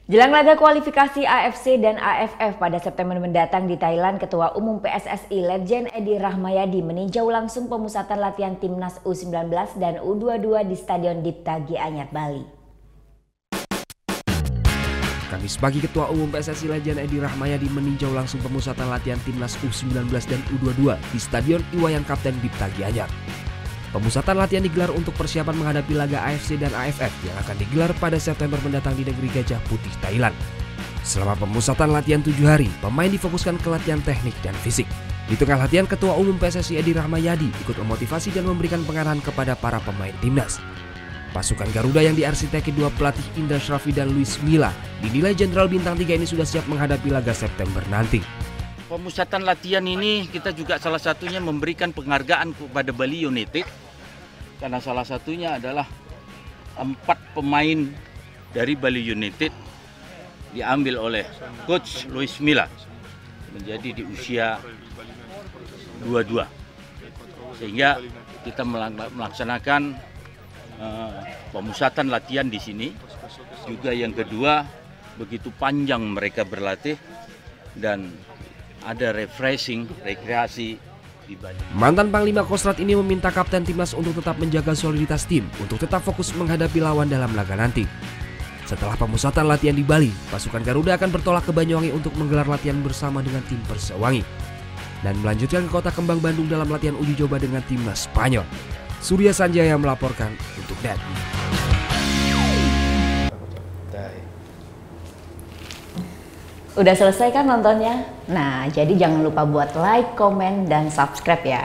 Jelang laga kualifikasi AFC dan AFF pada September mendatang di Thailand, Ketua Umum PSSI Letjen Edi Rahmayadi meninjau langsung pemusatan latihan Timnas U19 dan U22 di Stadion Dipta Gianyar, Bali. Kamis pagi, Ketua Umum PSSI Letjen Edi Rahmayadi meninjau langsung pemusatan latihan Timnas U19 dan U22 di Stadion Iwayan Kapten Dipta Gianyar. Pemusatan latihan digelar untuk persiapan menghadapi laga AFC dan AFF yang akan digelar pada September mendatang di negeri Gajah Putih, Thailand. Selama pemusatan latihan 7 hari, pemain difokuskan ke latihan teknik dan fisik. Di tengah latihan, Ketua Umum PSSI Edi Rahmayadi ikut memotivasi dan memberikan pengarahan kepada para pemain timnas. Pasukan Garuda yang diarsiteki dua pelatih Indra Shrafi dan Luis Milla dinilai Jenderal Bintang 3 ini sudah siap menghadapi laga September nanti. Pemusatan latihan ini kita juga salah satunya memberikan penghargaan kepada Bali United karena salah satunya adalah 4 pemain dari Bali United diambil oleh Coach Luis Milla menjadi di usia 22, sehingga kita melaksanakan pemusatan latihan di sini. Juga yang kedua, begitu panjang mereka berlatih dan ada rekreasi di Bali. Mantan Panglima Kostrad ini meminta kapten timnas untuk tetap menjaga soliditas tim untuk tetap fokus menghadapi lawan dalam laga nanti. Setelah pemusatan latihan di Bali, pasukan Garuda akan bertolak ke Banyuwangi untuk menggelar latihan bersama dengan tim Persewangi dan melanjutkan ke Kota Kembang, Bandung dalam latihan uji coba dengan timnas Spanyol. Surya Sanjaya melaporkan untuk NET. Udah selesai kan nontonnya? Nah, jadi jangan lupa buat like, komen, dan subscribe ya.